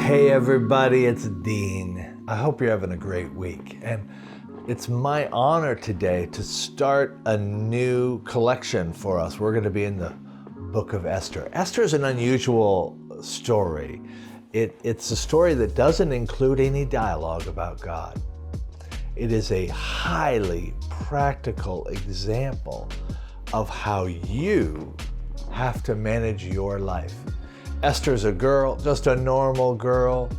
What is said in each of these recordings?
Hey everybody, it's Dean. I hope you're having a great week. And it's my honor today to start a new collection for us. We're going to be in the book of Esther. Esther is an unusual story. It's a story that doesn't include any dialogue about God. It is a highly practical example of how you have to manage your life. Esther's a girl, just a normal girl,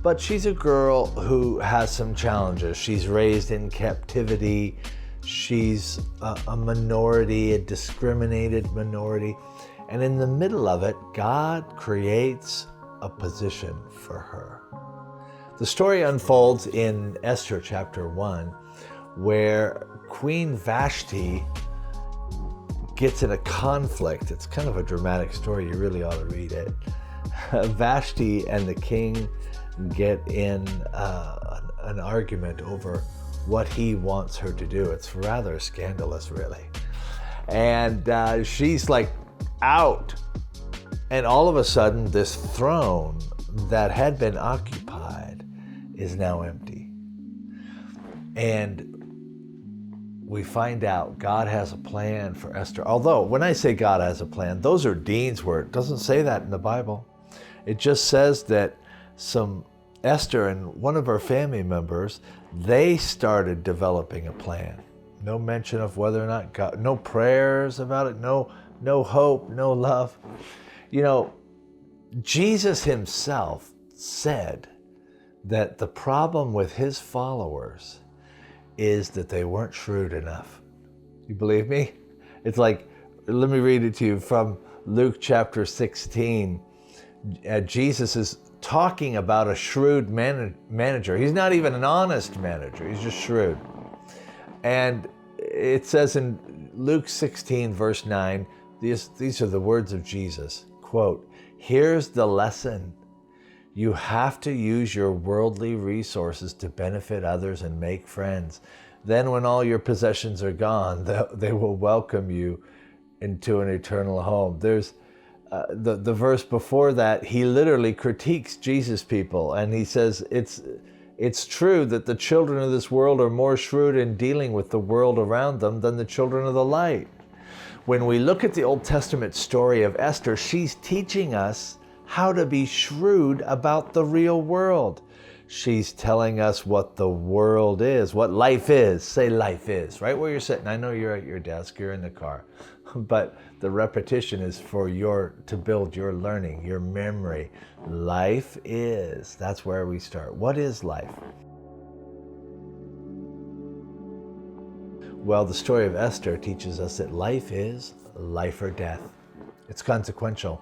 but she's a girl who has some challenges. She's raised in captivity. She's a minority, a discriminated minority. And in the middle of it, God creates a position for her. The story unfolds in Esther chapter 1, where Queen Vashti gets in a conflict. It's kind of a dramatic story. You really ought to read it. Vashti and the king get in an argument over what he wants her to do. It's rather scandalous, really. And she's like out. And all of a sudden, this throne that had been occupied is now empty. And we find out God has a plan for Esther. Although, when I say God has a plan, those are Dean's words. It doesn't say that in the Bible. It just says that Esther and one of her family members, they started developing a plan. No mention of whether or not God, no prayers about it, no hope, no love. You know, Jesus himself said that the problem with his followers is that they weren't shrewd enough. You believe me? It's like, let me read it to you from Luke chapter 16. Jesus is talking about a shrewd manager. He's not even an honest manager. He's just shrewd. And it says in Luke 16, verse 9, these are the words of Jesus, quote, "Here's the lesson. You have to use your worldly resources to benefit others and make friends. Then when all your possessions are gone, they will welcome you into an eternal home." There's the verse before that, he literally critiques Jesus people, and he says it's true that the children of this world are more shrewd in dealing with the world around them than the children of the light. When we look at the Old Testament story of Esther, she's teaching us how to be shrewd about the real world. She's telling us what the world is, what life is. Say life is, right where you're sitting. I know you're at your desk, you're in the car, but the repetition is to build your learning, your memory. Life is, that's where we start. What is life? Well, the story of Esther teaches us that life is life or death. It's consequential.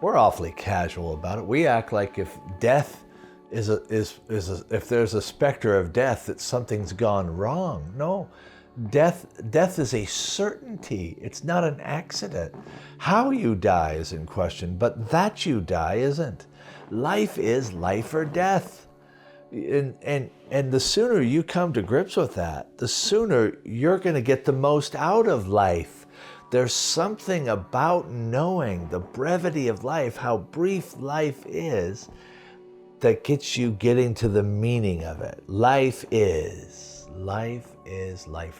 We're awfully casual about it. We act like if death if there's a specter of death, that something's gone wrong. No, death is a certainty. It's not an accident. How you die is in question, but that you die isn't. Life is life or death. And the sooner you come to grips with that, the sooner you're going to get the most out of life. There's something about knowing the brevity of life, how brief life is, that gets you getting to the meaning of it. Life is life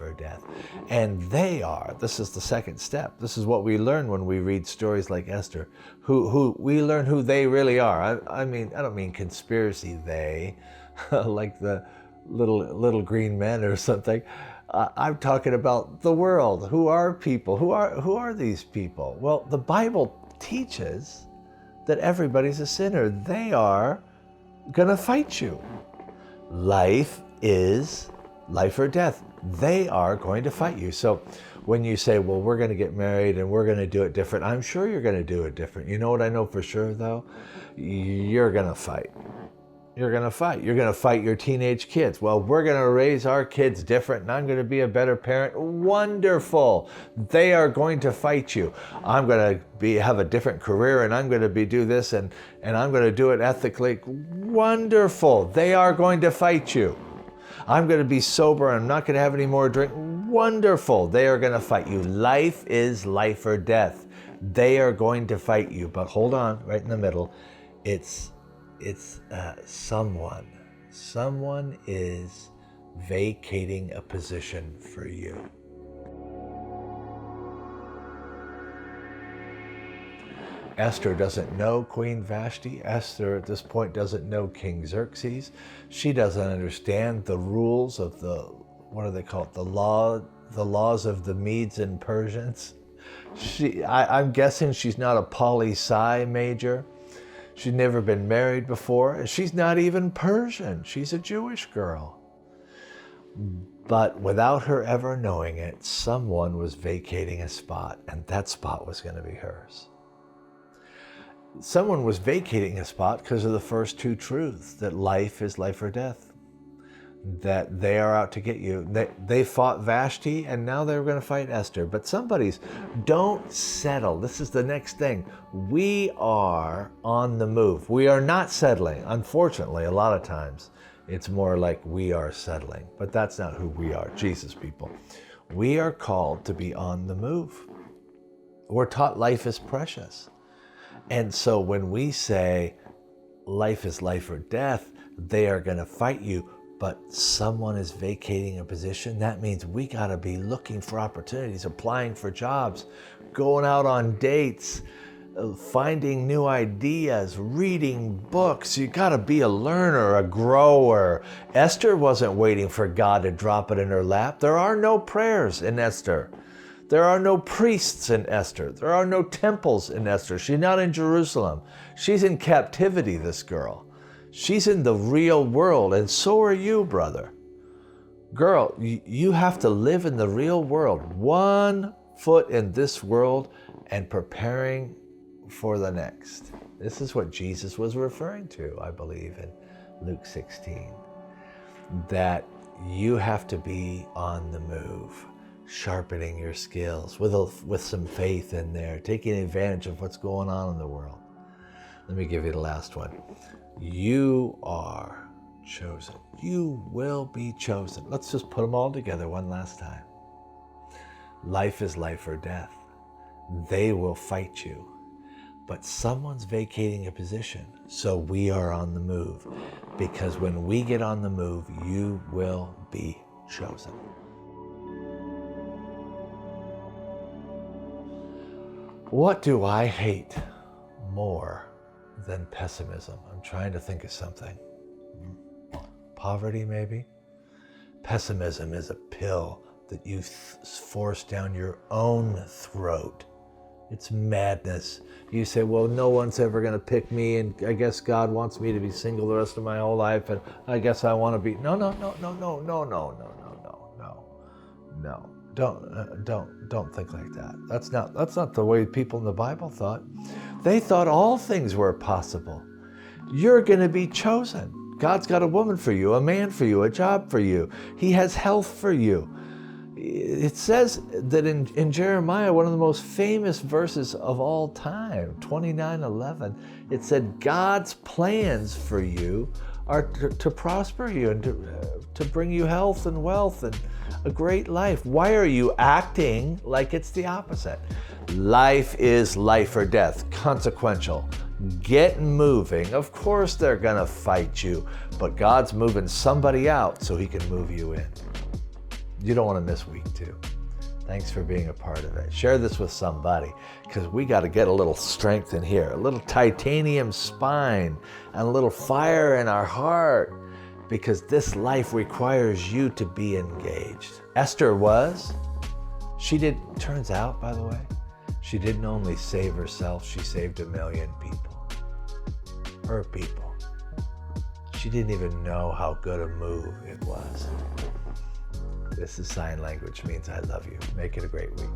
or death. And this is the second step. This is what we learn when we read stories like Esther, who we learn who they really are. I don't mean conspiracy they, like the little green men or something. I'm talking about the world. Who are people? Who are these people? Well, the Bible teaches that everybody's a sinner. They are gonna fight you. Life is life or death. They are going to fight you. So when you say, well, we're gonna get married and we're gonna do it different, I'm sure you're gonna do it different. You know what I know for sure though? You're gonna fight. You're going to fight. You're going to fight your teenage kids. Well, we're going to raise our kids different and I'm going to be a better parent. Wonderful. They are going to fight you. I'm going to have a different career and I'm going to do this and I'm going to do it ethically. Wonderful. They are going to fight you. I'm going to be sober and I'm not going to have any more drink. Wonderful. They are going to fight you. Life is life or death. They are going to fight you. But hold on, right in the middle. It's it's someone. Someone is vacating a position for you. Esther doesn't know Queen Vashti. Esther at this point doesn't know King Xerxes. She doesn't understand the rules of what do they call it? The laws of the Medes and Persians. I'm guessing she's not a poli-sci major. She's never been married before, and she's not even Persian. She's a Jewish girl. But without her ever knowing it, someone was vacating a spot, and that spot was going to be hers. Someone was vacating a spot because of the first two truths, that life is life or death, that they are out to get you. They fought Vashti, and now they're going to fight Esther. But don't settle. This is the next thing. We are on the move. We are not settling. Unfortunately, a lot of times, it's more like we are settling. But that's not who we are, Jesus people. We are called to be on the move. We're taught life is precious. And so when we say life is life or death, they are going to fight you, but someone is vacating a position. That means we got to be looking for opportunities, applying for jobs, going out on dates, finding new ideas, reading books. You got to be a learner, a grower. Esther wasn't waiting for God to drop it in her lap. There are no prayers in Esther. There are no priests in Esther. There are no temples in Esther. She's not in Jerusalem. She's in captivity, this girl. She's in the real world, and so are you, brother. Girl, you have to live in the real world, 1 foot in this world and preparing for the next. This is what Jesus was referring to, I believe, in Luke 16, that you have to be on the move, sharpening your skills with some faith in there, taking advantage of what's going on in the world. Let me give you the last one. You are chosen. You will be chosen. Let's just put them all together one last time. Life is life or death. They will fight you, but someone's vacating a position. So we are on the move, because when we get on the move, you will be chosen. What do I hate more than pessimism? I'm trying to think of something. Poverty, maybe? Pessimism is a pill that you force down your own throat. It's madness. You say, well, no one's ever going to pick me, and I guess God wants me to be single the rest of my whole life, and I guess I want to be... No. Don't think like that. That's not the way people in the Bible thought. They thought all things were possible. You're going to be chosen. God's got a woman for you, a man for you, a job for you. He has health for you. It says that in Jeremiah, one of the most famous verses of all time, 29:11, it said God's plans for you are to prosper you and to bring you health and wealth and a great life. Why are you acting like it's the opposite? Life is life or death, consequential. Get moving. Of course they're gonna fight you, but God's moving somebody out so he can move you in. You don't want to miss week 2. Thanks for being a part of it. Share this with somebody, because we got to get a little strength in here, a little titanium spine, and a little fire in our heart, because this life requires you to be engaged. Esther was. Turns out, by the way, she didn't only save herself, she saved 1 million people. Her people. She didn't even know how good a move it was. This is sign language, means I love you. Make it a great week.